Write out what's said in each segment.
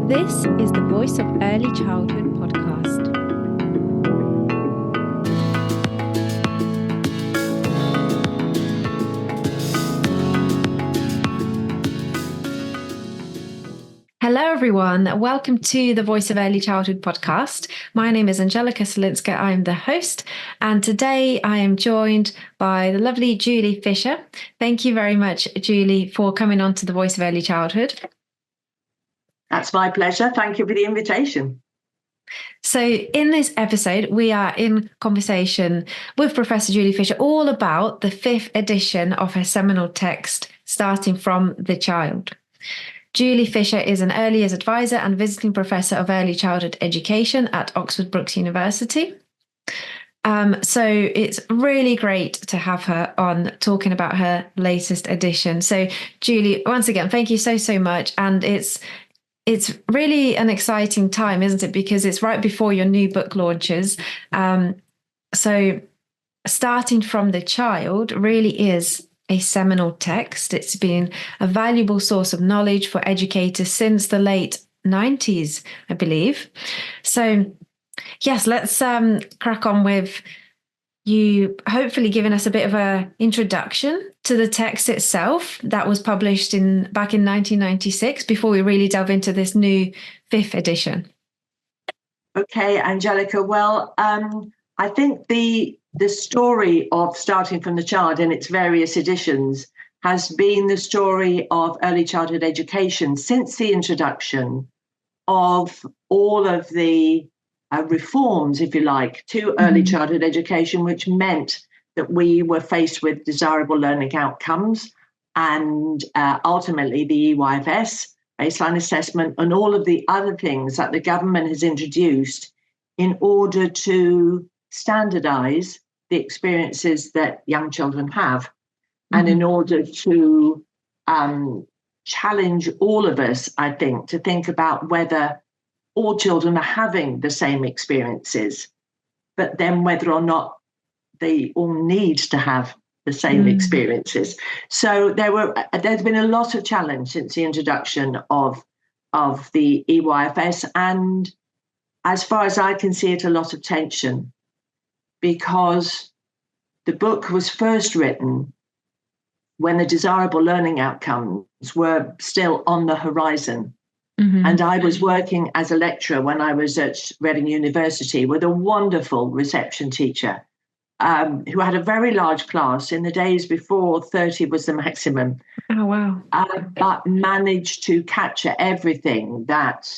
This is the Voice of Early Childhood podcast. Hello, everyone. Welcome to the Voice of Early Childhood podcast. My name is Angelica Solinska. I'm the host, and today I am joined by the lovely Julie Fisher. Thank you very much, Julie, for coming on to the Voice of Early Childhood. That's my pleasure. Thank you for the invitation. So in this episode, we are in conversation with Professor Julie Fisher all about the 5th edition of her seminal text, Starting from the Child. Julie Fisher is an early years advisor and visiting professor of early childhood education at Oxford Brookes University. So it's really great to have her on talking about her latest edition. So Julie, once again, thank you so much. And it's really an exciting time, isn't it? Because it's right before your new book launches. So Starting from the Child really is a seminal text. It's been a valuable source of knowledge for educators since the late 90s, I believe. So yes, let's crack on with you hopefully giving us a bit of an introduction to the text itself that was published back in 1996 before we really delve into this new 5th edition. Okay, Angelica. Well, I think the story of Starting from the Child in its various editions has been the story of early childhood education since the introduction of all of the reforms, if you like, to early childhood education, which meant that we were faced with desirable learning outcomes and ultimately the EYFS, baseline assessment, and all of the other things that the government has introduced in order to standardize the experiences that young children have, and in order to challenge all of us, I think, to think about whether all children are having the same experiences, but then whether or not they all need to have the same experiences. So there's been a lot of challenge since the introduction of the EYFS, and as far as I can see it, a lot of tension, because the book was first written when the desirable learning outcomes were still on the horizon. And I was working as a lecturer when I was at Reading University with a wonderful reception teacher who had a very large class in the days before 30 was the maximum. Oh, wow. But managed to capture everything that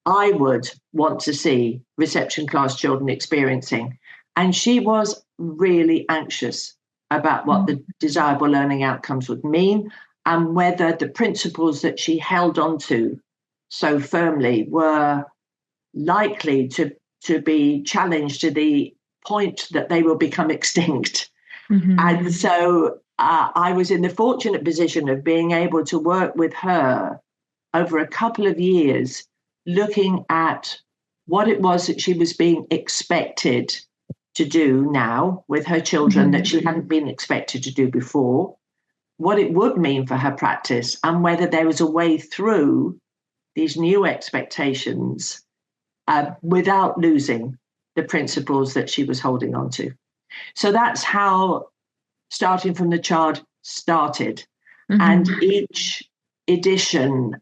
I would want to see reception class children experiencing. And she was really anxious about what the desirable learning outcomes would mean and whether the principles that she held onto so firmly were likely to be challenged to the point that they will become extinct. And so I was in the fortunate position of being able to work with her over a couple of years, looking at what it was that she was being expected to do now with her children that she hadn't been expected to do before, what it would mean for her practice, and whether there was a way through these new expectations without losing the principles that she was holding on to. So that's how Starting from the Child started. And each edition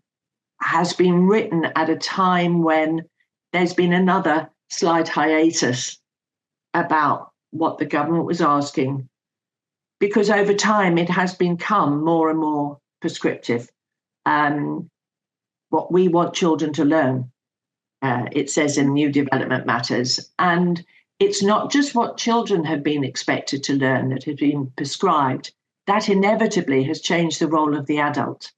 has been written at a time when there's been another slight hiatus about what the government was asking, because over time it has become more and more prescriptive. What we want children to learn, it says in New Development Matters. And it's not just what children have been expected to learn that has been prescribed. That inevitably has changed the role of the adult.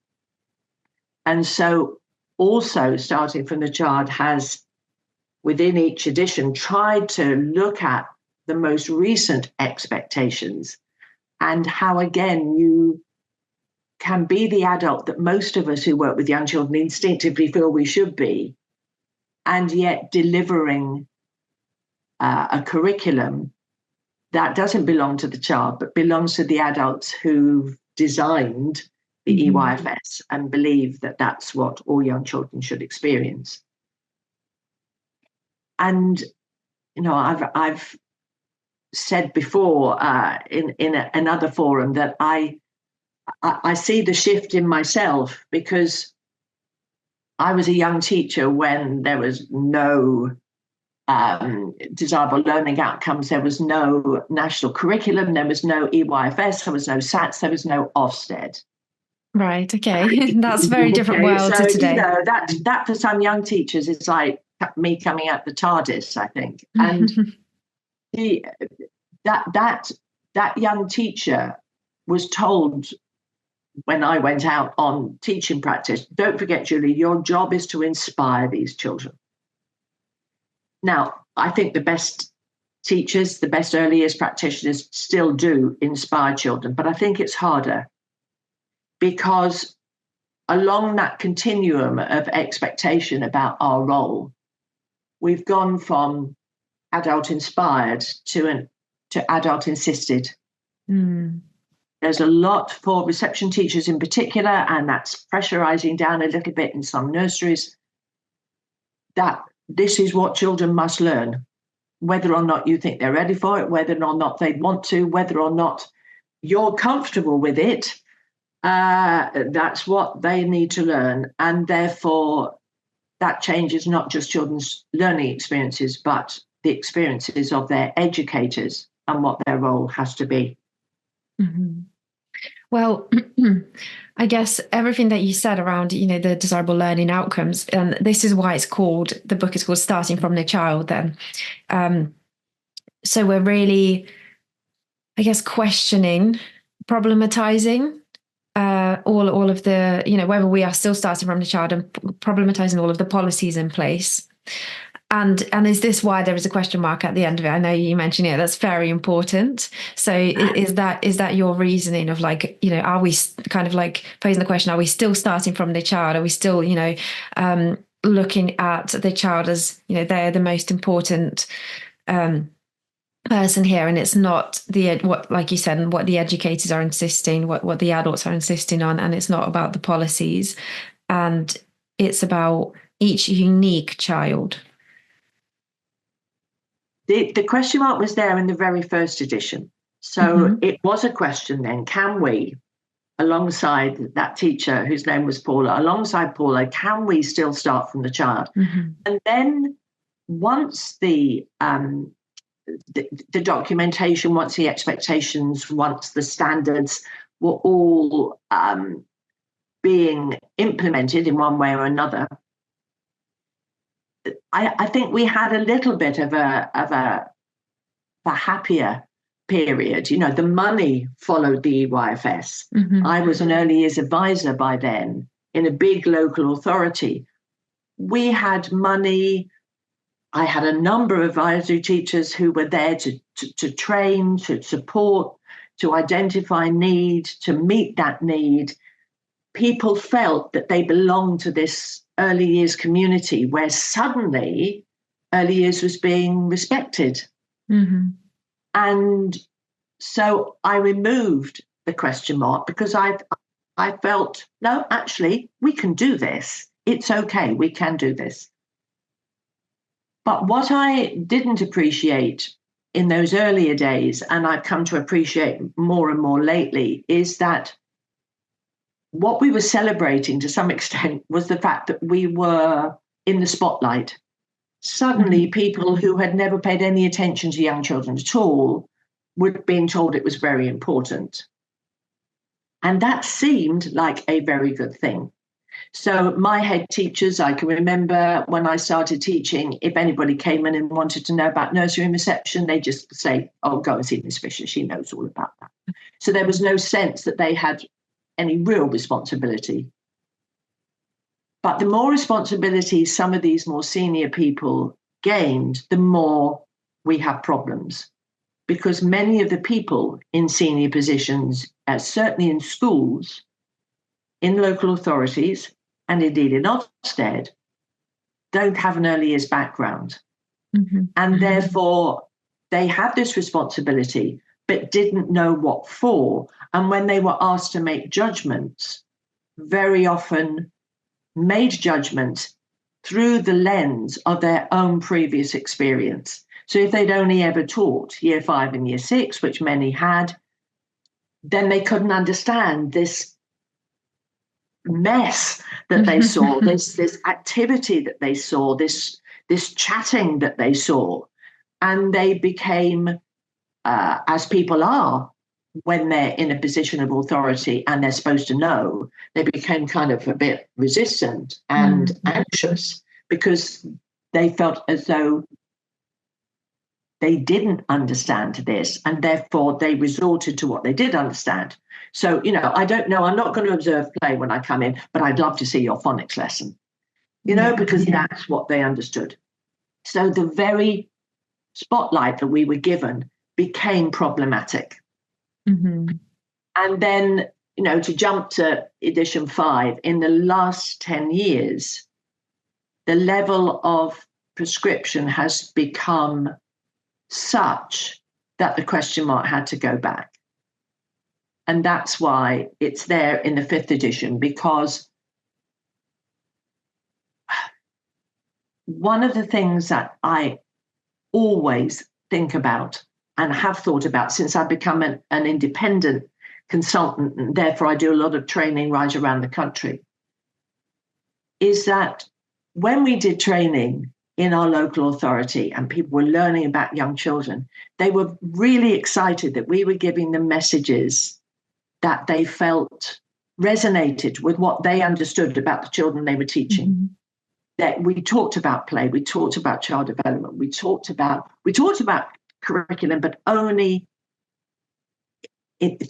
And so also Starting from the Child has, within each edition, tried to look at the most recent expectations and how, again, you can be the adult that most of us who work with young children instinctively feel we should be, and yet delivering a curriculum that doesn't belong to the child, but belongs to the adults who've designed the EYFS, and believe that that's what all young children should experience. And, you know, I've said before in another forum that I see the shift in myself, because I was a young teacher when there was no desirable learning outcomes, there was no national curriculum, there was no EYFS, there was no SATs, there was no Ofsted. Right, okay. That's a very different world to today. You know, that for some young teachers is like me coming out the TARDIS, I think. And that young teacher was told when I went out on teaching practice, don't forget, Julie, your job is to inspire these children. Now, I think the best teachers, the best early years practitioners still do inspire children, but I think it's harder, because along that continuum of expectation about our role, we've gone from adult inspired to adult insisted. There's a lot for reception teachers in particular, and that's pressurizing down a little bit in some nurseries, that this is what children must learn, whether or not you think they're ready for it, whether or not they want to, whether or not you're comfortable with it. That's what they need to learn. And therefore, that changes not just children's learning experiences, but the experiences of their educators and what their role has to be. Well, I guess everything that you said around, you know, the desirable learning outcomes, and this is why the book is called Starting from the Child then. So we're really, I guess, questioning, problematizing all of the, you know, whether we are still starting from the child, and problematizing all of the policies in place. And is this why there is a question mark at the end of it? I know you mentioned it. That's very important. So is that your reasoning of, like, you know, are we kind of like posing the question, are we still starting from the child? Are we still, you know, looking at the child as, you know, they're the most important person here, and it's not what, like you said, and what the educators are insisting, what the adults are insisting on, and it's not about the policies, and it's about each unique child. The question mark was there in the very first edition. So it was a question then, can we, alongside that teacher whose name was Paula, alongside Paula, can we still start from the child? And then once the documentation, once the expectations, once the standards were all being implemented in one way or another, I think we had a little bit of a happier period. You know, the money followed the EYFS. I was an early years advisor by then in a big local authority. We had money. I had a number of advisory teachers who were there to train, to support, to identify need, to meet that need. People felt that they belonged to this early years community where suddenly early years was being respected. And so I removed the question mark, because I felt, no, actually, we can do this. It's okay, we can do this. But what I didn't appreciate in those earlier days, and I've come to appreciate more and more lately, is that what we were celebrating to some extent was the fact that we were in the spotlight. Suddenly, people who had never paid any attention to young children at all were being told it was very important. And that seemed like a very good thing. So my head teachers, I can remember when I started teaching, if anybody came in and wanted to know about nursery and reception, they just say, oh, go and see Miss Fisher, she knows all about that. So there was no sense that they had any real responsibility. But the more responsibility some of these more senior people gained, the more we have problems. Because many of the people in senior positions, certainly in schools, in local authorities, and indeed in Ofsted, don't have an early years background. And therefore, they have this responsibility, but didn't know what for. And when they were asked to make judgments, very often made judgments through the lens of their own previous experience. So if they'd only ever taught year 5 and year 6, which many had, then they couldn't understand this mess that they saw, this activity that they saw, this chatting that they saw. And they became, as people are, when they're in a position of authority and they're supposed to know, they became kind of a bit resistant and anxious because they felt as though they didn't understand this, and therefore they resorted to what they did understand. So, I don't know, I'm not going to observe play when I come in, but I'd love to see your phonics lesson, because that's what they understood. So the very spotlight that we were given became problematic. Mm-hmm. And then, to jump to edition 5, in the last 10 years, the level of prescription has become such that the question mark had to go back. And that's why it's there in the 5th edition, because one of the things that I always think about and have thought about since I've become an independent consultant, and therefore I do a lot of training right around the country, is that when we did training in our local authority and people were learning about young children, they were really excited that we were giving them messages that they felt resonated with what they understood about the children they were teaching. Mm-hmm. That we talked about play, we talked about child development, we talked about curriculum, but only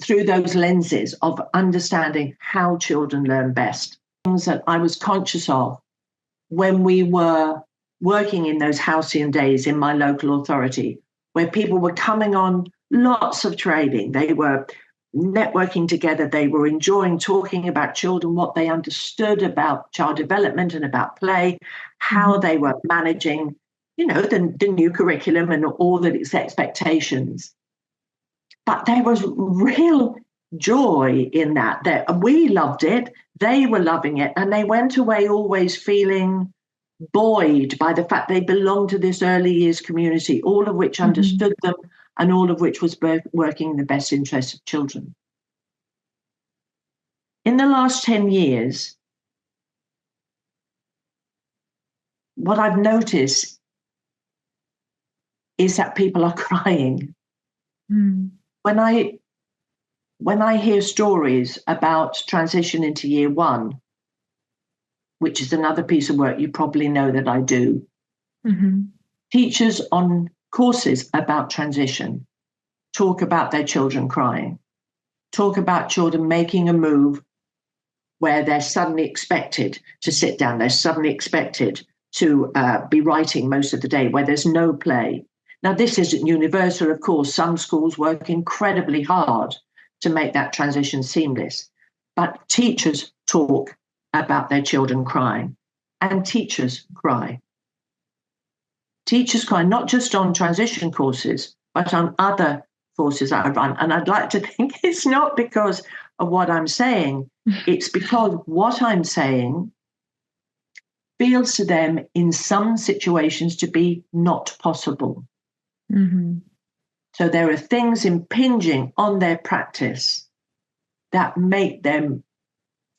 through those lenses of understanding how children learn best. Things that I was conscious of when we were working in those halcyon days in my local authority, where people were coming on lots of training, they were networking together, they were enjoying talking about children, what they understood about child development and about play, how they were managing, the new curriculum and all of its expectations. But there was real joy in that we loved it, they were loving it, and they went away always feeling buoyed by the fact they belonged to this early years community, all of which understood them and all of which was working in the best interest of children. In the last 10 years, what I've noticed is that people are crying. When I hear stories about transition into year 1, which is another piece of work you probably know that I do, teachers on courses about transition talk about their children crying, talk about children making a move where they're suddenly expected to sit down, they're suddenly expected to be writing most of the day, where there's no play. Now, this isn't universal, of course. Some schools work incredibly hard to make that transition seamless. But teachers talk about their children crying, and teachers cry. Teachers cry not just on transition courses, but on other courses that I run. And I'd like to think it's not because of what I'm saying. It's because what I'm saying feels to them in some situations to be not possible. So there are things impinging on their practice that make them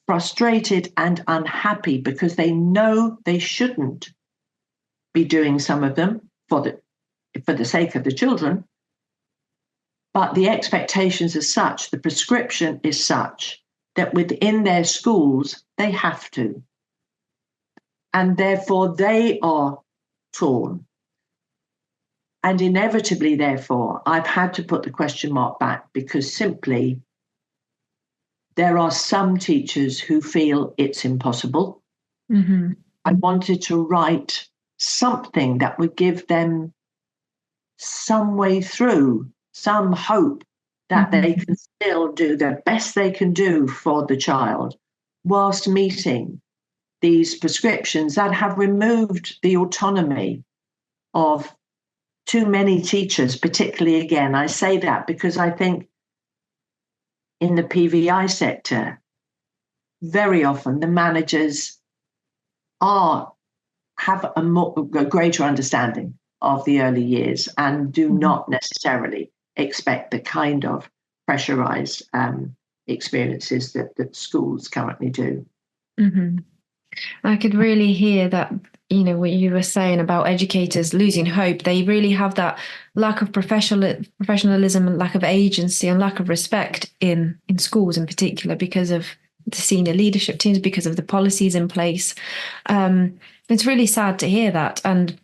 frustrated and unhappy because they know they shouldn't be doing some of them for the sake of the children. But the expectations are such, the prescription is such, that within their schools, they have to. And therefore, they are torn. And inevitably, therefore, I've had to put the question mark back because simply there are some teachers who feel it's impossible. I wanted to write something that would give them some way through, some hope that they can still do the best they can do for the child whilst meeting these prescriptions that have removed the autonomy of too many teachers, particularly, again, I say that because I think in the PVI sector, very often the managers have a greater understanding of the early years and do not necessarily expect the kind of pressurized experiences that schools currently do. Mm-hmm. I could really hear that, what you were saying about educators losing hope. They really have that lack of professionalism and lack of agency and lack of respect in schools in particular because of the senior leadership teams, because of the policies in place. It's really sad to hear that. And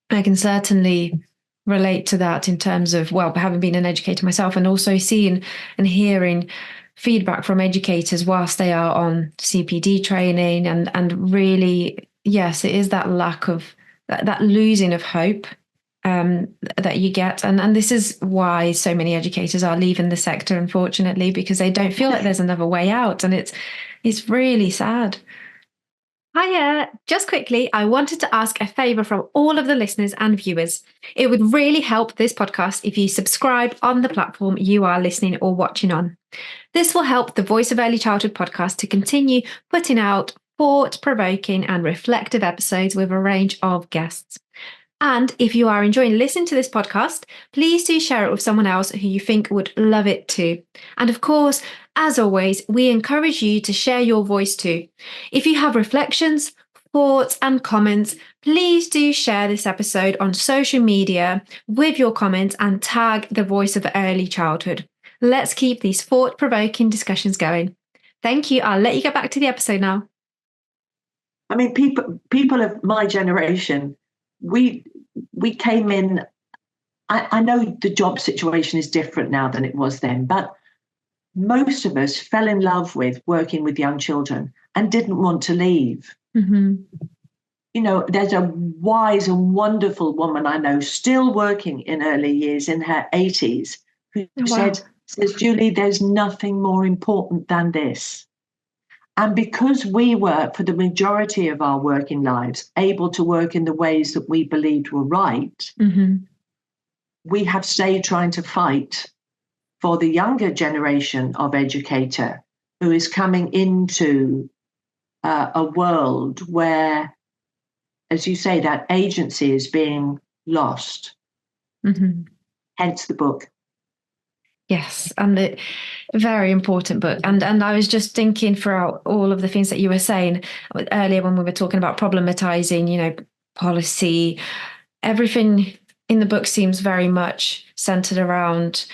I can certainly relate to that in terms of, having been an educator myself and also seeing and hearing feedback from educators whilst they are on CPD training and really, yes, it is that lack of that losing of hope that you get. And this is why so many educators are leaving the sector, unfortunately, because they don't feel like there's another way out. And it's really sad. Hiya! Just quickly, I wanted to ask a favour from all of the listeners and viewers. It would really help this podcast if you subscribe on the platform you are listening or watching on. This will help the Voice of Early Childhood podcast to continue putting out thought-provoking and reflective episodes with a range of guests. And if you are enjoying listening to this podcast, please do share it with someone else who you think would love it too. And of course, as always, we encourage you to share your voice too. If you have reflections, thoughts, and comments, please do share this episode on social media with your comments and tag the Voice of Early Childhood. Let's keep these thought-provoking discussions going. Thank you. I'll let you get back to the episode now. I mean, people of my generation, we came in. I know the job situation is different now than it was then, but most of us fell in love with working with young children and didn't want to leave. Mm-hmm. There's a wise and wonderful woman I know still working in early years in her 80s who says, Julie, there's nothing more important than this. And because we were, for the majority of our working lives, able to work in the ways that we believed were right, we have stayed trying to fight for the younger generation of educator who is coming into a world where, as you say, that agency is being lost. Hence the book. Yes, and a very important book. And I was just thinking throughout all of the things that you were saying earlier when we were talking about problematizing, policy, everything in the book seems very much centered around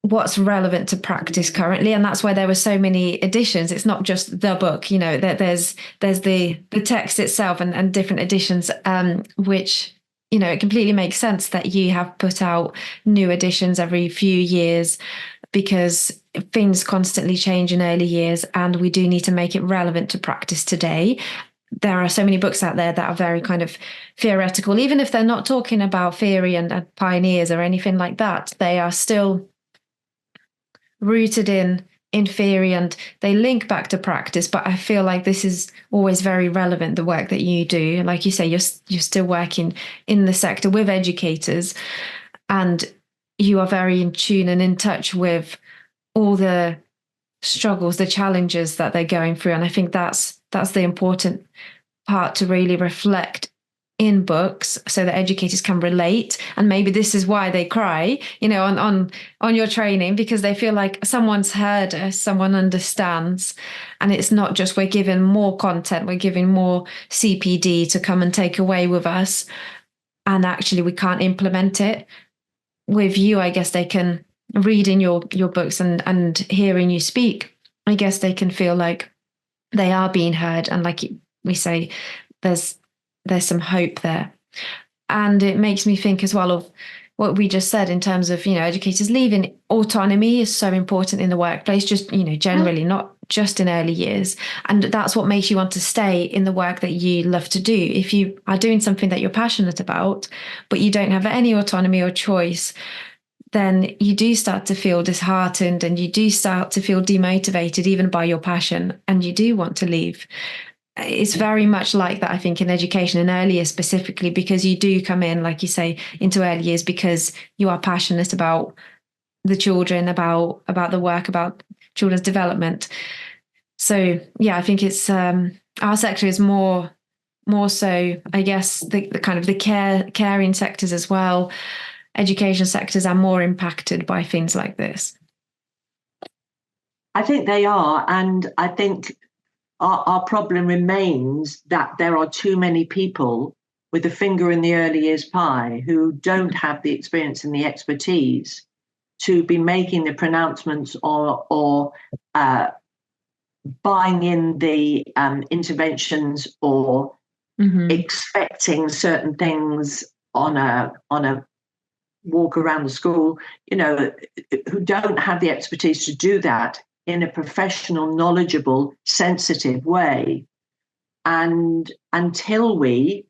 what's relevant to practice currently. And that's why there were so many editions. It's not just the book, that there's the text itself and different editions, which it completely makes sense that you have put out new editions every few years because things constantly change in early years and we do need to make it relevant to practice today. There are so many books out there that are very kind of theoretical, even if they're not talking about theory and pioneers or anything like that, they are still rooted in theory and they link back to practice. But I feel like this is always very relevant, the work that you do. Like you say, you're still working in the sector with educators and you are very in tune and in touch with all the struggles, the challenges that they're going through. And I think that's the important part to really reflect in books so that educators can relate. And maybe this is why they cry, on your training, because they feel like someone's heard us, someone understands. And it's not just we're giving more content, we're giving more CPD to come and take away with us. And actually we can't implement it. With you, I guess they can read in your books and hearing you speak. I guess they can feel like they are being heard. And like we say, there's some hope there. And it makes me think as well of what we just said in terms of, educators leaving. Autonomy is so important in the workplace, just, generally, not just in early years. And that's what makes you want to stay in the work that you love to do. If you are doing something that you're passionate about, but you don't have any autonomy or choice, then you do start to feel disheartened and you do start to feel demotivated even by your passion, and you do want to leave. It's very much like that, I think, in education and earlier specifically, because you do come in, like you say, into early years because you are passionate about the children, about the work, about children's development. So yeah, I think it's our sector is more so, I guess, the kind of the caring sectors as well. Education sectors are more impacted by things like this. I think they are, and I think our problem remains that there are too many people with a finger in the early years pie who don't have the experience and the expertise to be making the pronouncements or buying in the interventions or expecting certain things on a walk around the school, who don't have the expertise to do that in a professional, knowledgeable, sensitive way. And until we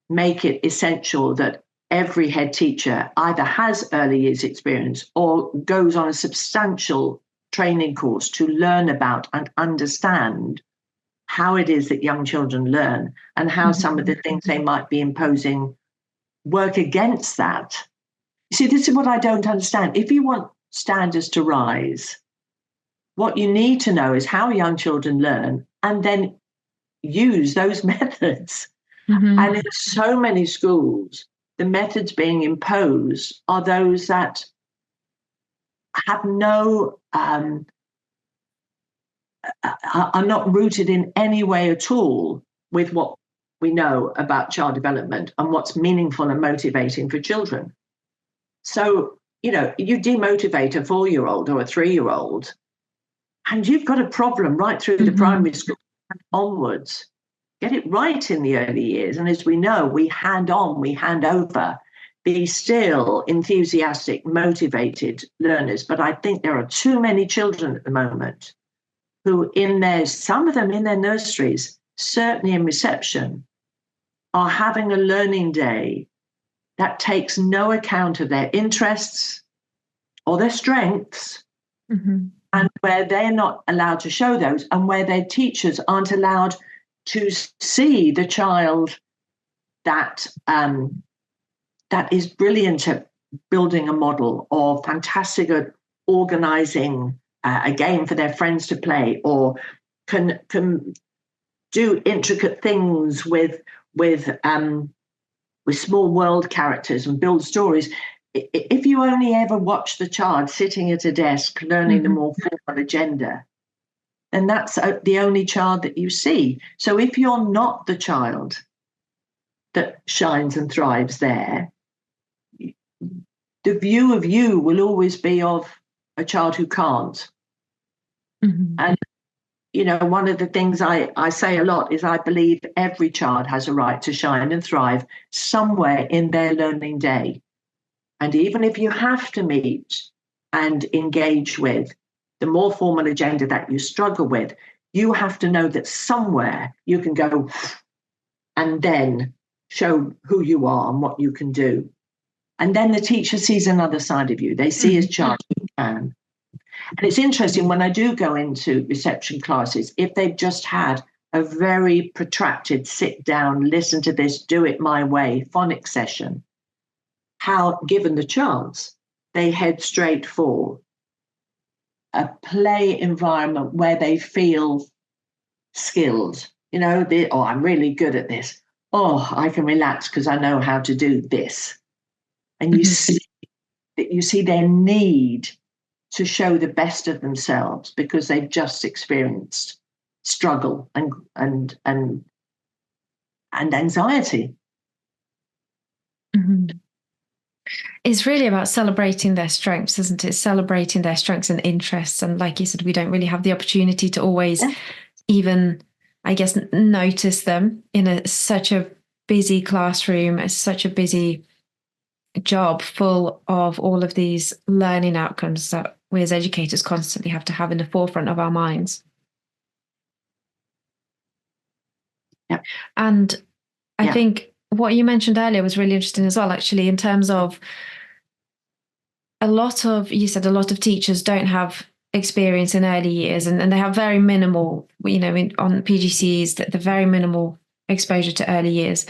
make it essential that every head teacher either has early years experience or goes on a substantial training course to learn about and understand how it is that young children learn and how some of the things they might be imposing work against that. See, this is what I don't understand. If you want standards to rise, what you need to know is how young children learn and then use those methods. And in so many schools, the methods being imposed are those that have are not rooted in any way at all with what we know about child development and what's meaningful and motivating for children. So, you demotivate a 4-year-old or a 3-year-old, and you've got a problem right through the primary school and onwards. Get it right in the early years. And as we know, we hand on, we hand over the still enthusiastic, motivated learners. But I think there are too many children at the moment who some of them in their nurseries, certainly in reception, are having a learning day that takes no account of their interests or their strengths, and where they're not allowed to show those, and where their teachers aren't allowed to see the child that is brilliant at building a model or fantastic at organizing a game for their friends to play, or can do intricate things with small world characters and build stories. If you only ever watch the child sitting at a desk learning the more formal agenda, then that's the only child that you see. So if you're not the child that shines and thrives there, the view of you will always be of a child who can't. And one of the things I say a lot is I believe every child has a right to shine and thrive somewhere in their learning day. And even if you have to meet and engage with the more formal agenda that you struggle with, you have to know that somewhere you can go and then show who you are and what you can do. And then the teacher sees another side of you. They see a child who can. And it's interesting when I do go into reception classes, if they've just had a very protracted sit down, listen to this, do it my way phonics session, how, given the chance, they head straight for a play environment where they feel skilled. I'm really good at this. Oh, I can relax because I know how to do this. And you see their need to show the best of themselves because they've just experienced struggle and anxiety. It's really about celebrating their strengths, isn't it? Celebrating their strengths and interests. And like you said, we don't really have the opportunity to always even, I guess, notice them in such a busy classroom, such a busy job full of all of these learning outcomes that we as educators constantly have to have in the forefront of our minds. Yeah. And I think what you mentioned earlier was really interesting as well, actually, in terms of you said a lot of teachers don't have experience in early years and they have very minimal, on PGCEs, the very minimal exposure to early years.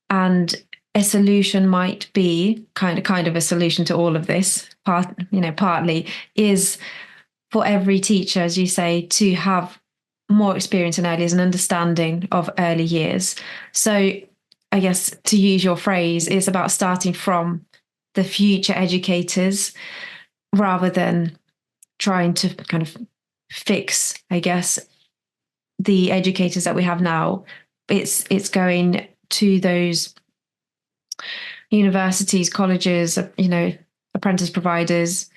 And a solution might be kind of a solution to all of this, partly is for every teacher, as you say, to have more experience in early years and understanding of early years. So I guess, to use your phrase, it's about starting from the future educators rather than trying to kind of fix, I guess, the educators that we have now. It's going to those universities, colleges, apprentice providers.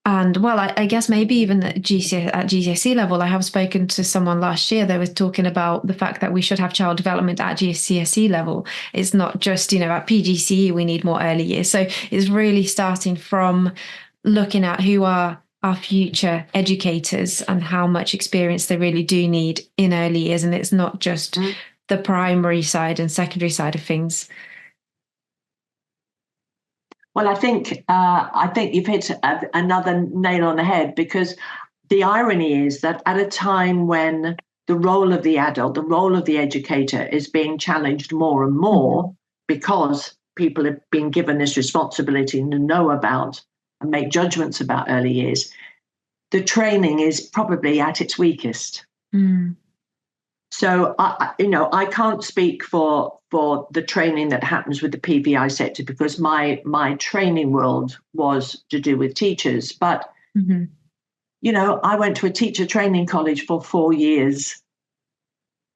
And well, I guess maybe even at GCSE level, I have spoken to someone last year. They were talking about the fact that we should have child development at GCSE level. It's not just, at PGCE, we need more early years. So it's really starting from looking at who are our future educators and how much experience they really do need in early years. And it's not just the primary side and secondary side of things. Well, I think you've hit another nail on the head, because the irony is that at a time when the role of the adult, the role of the educator is being challenged more and more because people have been given this responsibility to know about and make judgments about early years, the training is probably at its weakest. So, I can't speak for the training that happens with the PVI sector, because my training world was to do with teachers. But, I went to a teacher training college for 4 years,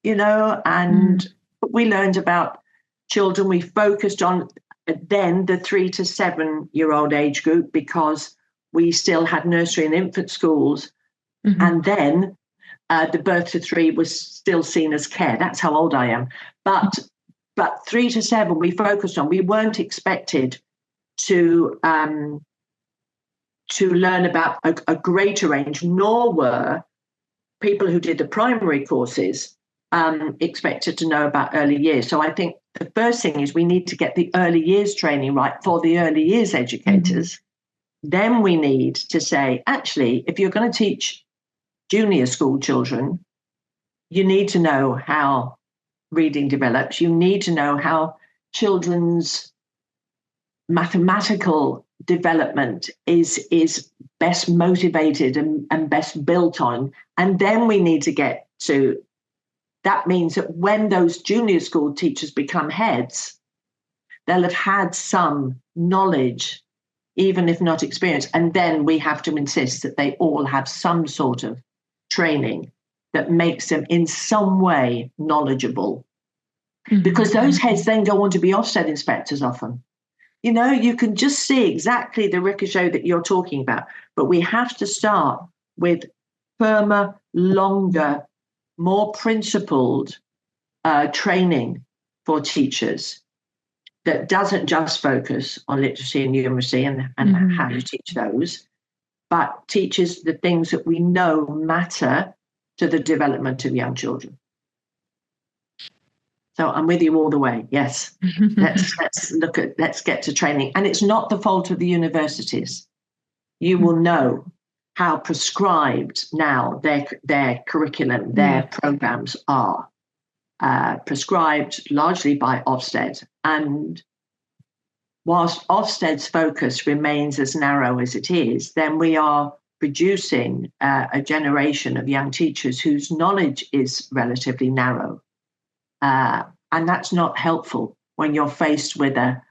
and we learned about children. We focused on then the 3 to 7 year old age group, because we still had nursery and infant schools. And then the birth to 3 was still seen as care. That's how old I am. But 3 to 7, we focused on. We weren't expected to learn about a greater range, nor were people who did the primary courses expected to know about early years. So I think the first thing is we need to get the early years training right for the early years educators. Then we need to say, actually, if you're going to teach junior school children, you need to know how reading develops. You need to know how children's mathematical development is best motivated and best built on. And then we need to get to, that means that when those junior school teachers become heads, they'll have had some knowledge, even if not experience. And then we have to insist that they all have some sort of training that makes them in some way knowledgeable. Because those heads then go on to be Ofsted inspectors often. You can just see exactly the ricochet that you're talking about. But we have to start with firmer, longer, more principled training for teachers that doesn't just focus on literacy and numeracy and how you teach those, but teaches the things that we know matter to the development of young children. So I'm with you all the way. Yes, let's get to training. And it's not the fault of the universities. You will know how prescribed now their curriculum, their programs are prescribed largely by Ofsted. And whilst Ofsted's focus remains as narrow as it is, then we are producing a generation of young teachers whose knowledge is relatively narrow. And that's not helpful when you're faced with a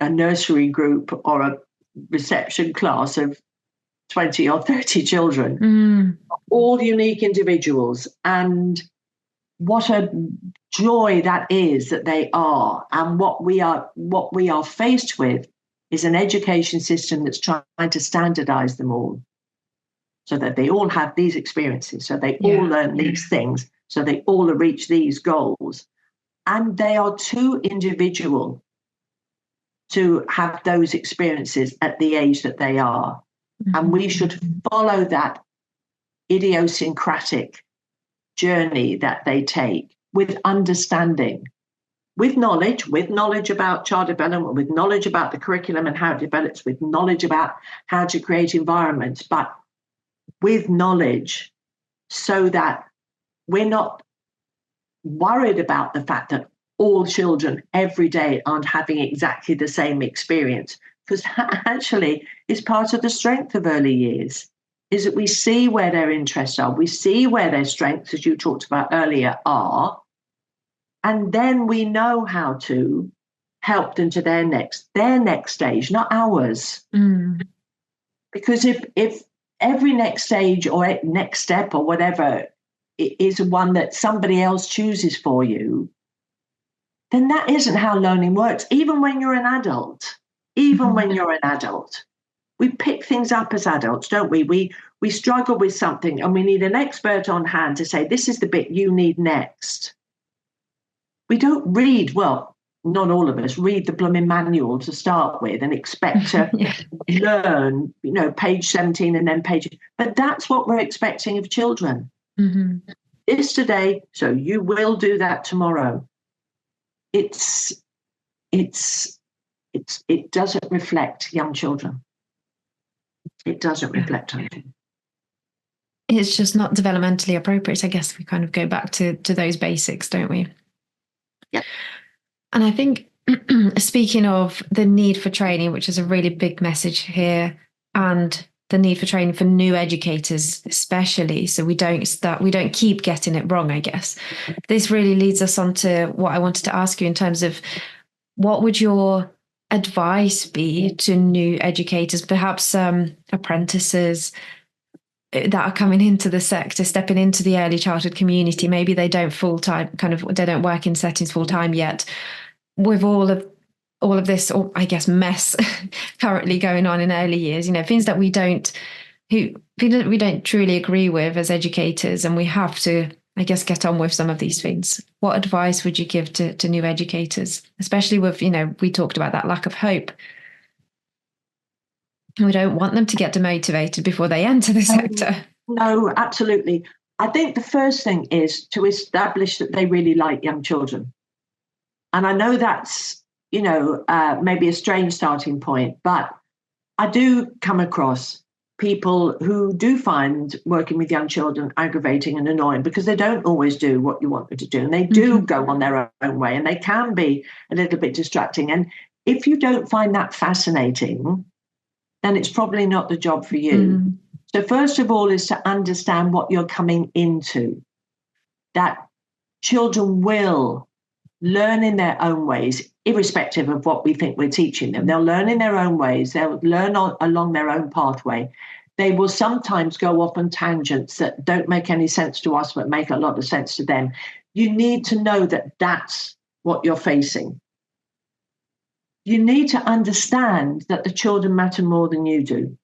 nursery group or a reception class of 20 or 30 children, all unique individuals. And what a joy that is that they are. And what we are faced with is an education system that's trying to standardize them all, so that they all have these experiences, so they all learn these things, so they all reach these goals. And they are too individual to have those experiences at the age that they are. And we should follow that idiosyncratic journey that they take with understanding, with knowledge about child development, with knowledge about the curriculum and how it develops, with knowledge about how to create environments, but with knowledge so that we're not worried about the fact that all children every day aren't having exactly the same experience, because actually it's part of the strength of early years. is that we see where their interests are, we see where their strengths, as you talked about earlier, are, and then we know how to help them to their next stage, not ours. Because if every next stage or next step or whatever is one that somebody else chooses for you, then that isn't how learning works. Even when you're an adult, we pick things up as adults, don't we? We struggle with something and we need an expert on hand to say, this is the bit you need next. We don't read, well, not all of us read the blooming manual to start with and expect to learn, page 17 and then but that's what we're expecting of children. This today, so you will do that tomorrow. It doesn't reflect young children. It doesn't reflect young children. It's just not developmentally appropriate. I guess we kind of go back to those basics, don't we? Yeah. And I think speaking of the need for training, which is a really big message here, and the need for training for new educators, especially, so we don't keep getting it wrong, I guess. This really leads us on to what I wanted to ask you in terms of what would your advice be to new educators, perhaps apprentices that are coming into the sector, stepping into the early childhood community? Maybe they don't they don't work in settings full time yet, with all of this, or I guess mess currently going on in early years, things that we don't truly agree with as educators, and we have to, I guess, get on with some of these things. What advice would you give to new educators, especially with, we talked about that lack of hope? We don't want them to get demotivated before they enter the sector. No, absolutely. I think the first thing is to establish that they really like young children. And I know that's, maybe a strange starting point, but I do come across people who do find working with young children aggravating and annoying because they don't always do what you want them to do. And they do go on their own way, and they can be a little bit distracting. And if you don't find that fascinating, then it's probably not the job for you. So first of all is to understand what you're coming into, that children will learn in their own ways, irrespective of what we think we're teaching them. They'll learn in their own ways. They'll learn along their own pathway. They will sometimes go off on tangents that don't make any sense to us, but make a lot of sense to them. You need to know that that's what you're facing. You need to understand that the children matter more than you do.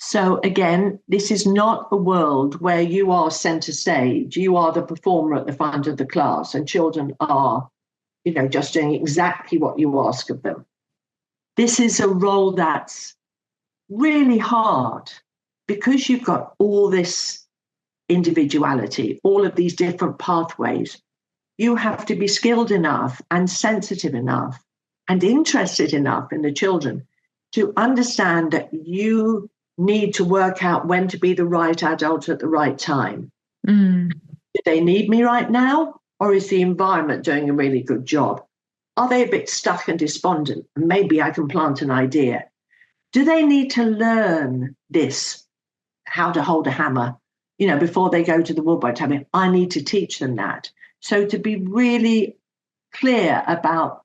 So again, this is not a world where you are center stage. You are the performer at the front of the class, and children are, just doing exactly what you ask of them. This is a role that's really hard because you've got all this individuality, all of these different pathways. You have to be skilled enough and sensitive enough and interested enough in the children to understand that you need to work out when to be the right adult at the right time. Do they need me right now? Or is the environment doing a really good job? Are they a bit stuck and despondent? Maybe I can plant an idea. Do they need to learn this, how to hold a hammer, before they go to the woodwork? I need to teach them that. So to be really clear about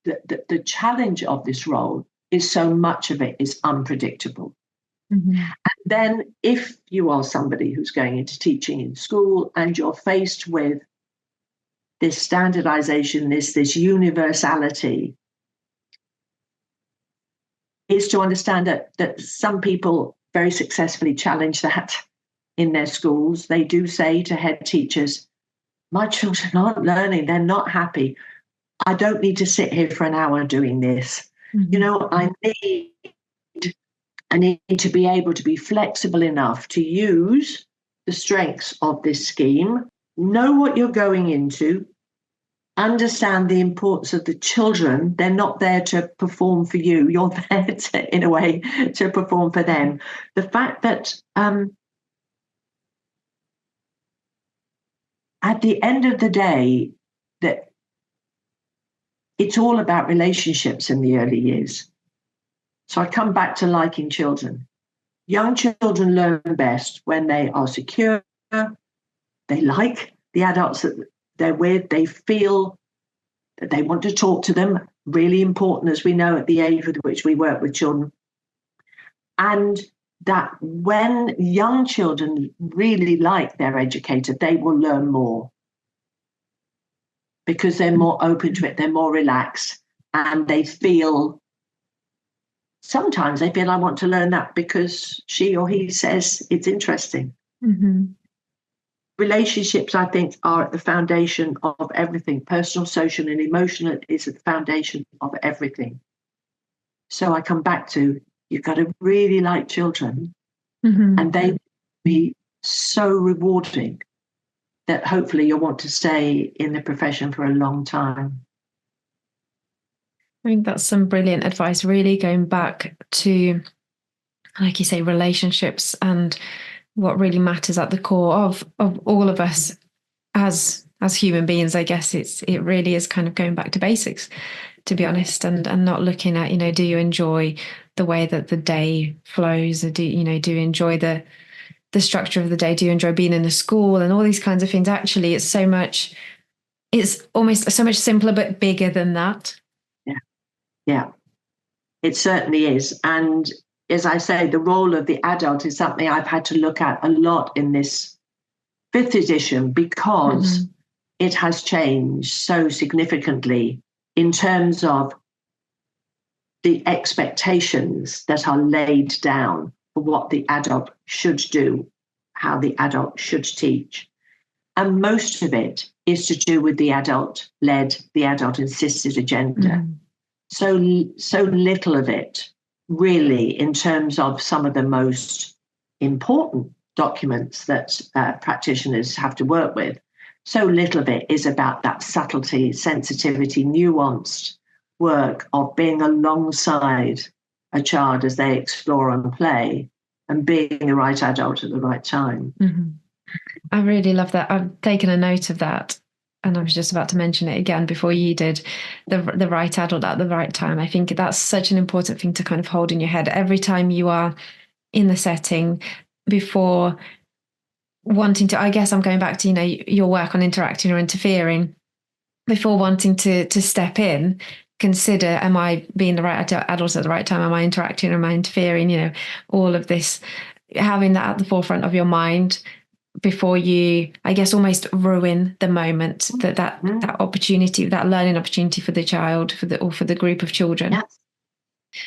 the challenge of this role is so much of it is unpredictable. And then if you are somebody who's going into teaching in school and you're faced with this standardization, this universality, is to understand that some people very successfully challenge that in their schools. They do say to head teachers, my children aren't learning, they're not happy. I don't need to sit here for an hour doing this. I need to be able to be flexible enough to use the strengths of this scheme, know what you're going into, understand the importance of the children. They're not there to perform for you. You're there to, in a way, to perform for them. The fact that at the end of the day, that it's all about relationships in the early years. So I come back to liking children. young children learn best when they are secure, they like the adults that they're with, they feel that they want to talk to them, really important, as we know, at the age with which we work with children. And that when young children really like their educator, they will learn more because they're more open to it, they're more relaxed, and they feel, sometimes they feel, I want to learn that because she or he says it's interesting. Mm-hmm. Relationships, I think, are at the foundation of everything. Personal, social, and emotional is at the foundation of everything. So I come back to, you've got to really like children, and they be so rewarding that hopefully you'll want to stay in the profession for a long time. I think that's some brilliant advice, really going back to, like you say, relationships and what really matters at the core of all of us as human beings. I guess it really is kind of going back to basics, to be honest, and not looking at, do you enjoy the way that the day flows, or do you enjoy the structure of the day? Do you enjoy being in a school and all these kinds of things? Actually, it's almost so much simpler but bigger than that. Yeah, it certainly is. And as I say, the role of the adult is something I've had to look at a lot in this 5th edition, because it has changed so significantly in terms of the expectations that are laid down for what the adult should do, how the adult should teach. And most of it is to do with the adult-led, the adult-insisted agenda. So little of it, really, in terms of some of the most important documents that practitioners have to work with, so little of it is about that subtlety, sensitivity, nuanced work of being alongside a child as they explore and play, and being the right adult at the right time. I really love that. I've taken a note of that. And I was just about to mention it again before you did, the right adult at the right time. I think that's such an important thing to kind of hold in your head every time you are in the setting, before wanting to, I guess I'm going back to, your work on interacting or interfering, before wanting to step in, consider, am I being the right adult at the right time? Am I interacting or am I interfering? All of this, having that at the forefront of your mind before you, I guess, almost ruin the moment, that opportunity, that learning opportunity for the child, for the group of children. Yeah.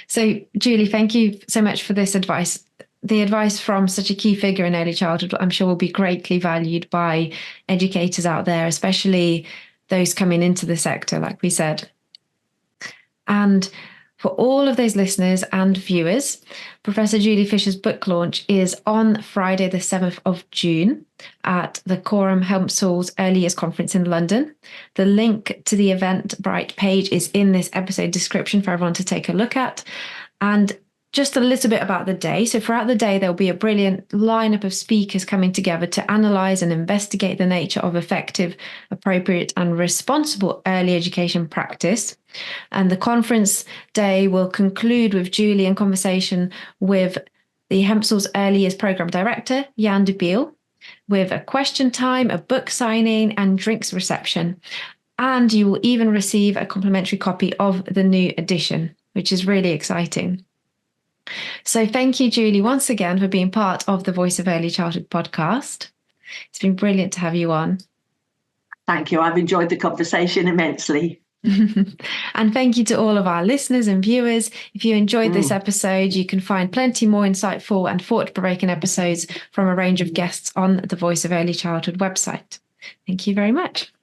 So, Julie, thank you so much for this advice. The advice from such a key figure in early childhood, I'm sure, will be greatly valued by educators out there, especially those coming into the sector, like we said. And for all of those listeners and viewers, Professor Julie Fisher's book launch is on Friday, the 7th of June at the Coram Helmsal's Early Years Conference in London. The link to the Eventbrite page is in this episode description for everyone to take a look at. And just a little bit about the day. So throughout the day, there'll be a brilliant lineup of speakers coming together to analyse and investigate the nature of effective, appropriate and responsible early education practice. And the conference day will conclude with Julie in conversation with the Hempsal's Early Years Programme Director, Jan de Biel, with a question time, a book signing and drinks reception. And you will even receive a complimentary copy of the new edition, which is really exciting. So thank you, Julie, once again for being part of the Voice of Early Childhood podcast. It's been brilliant to have you on. Thank you. I've enjoyed the conversation immensely. And thank you to all of our listeners and viewers. If you enjoyed this episode, you can find plenty more insightful and thought-provoking episodes from a range of guests on the Voice of Early Childhood website. Thank you very much.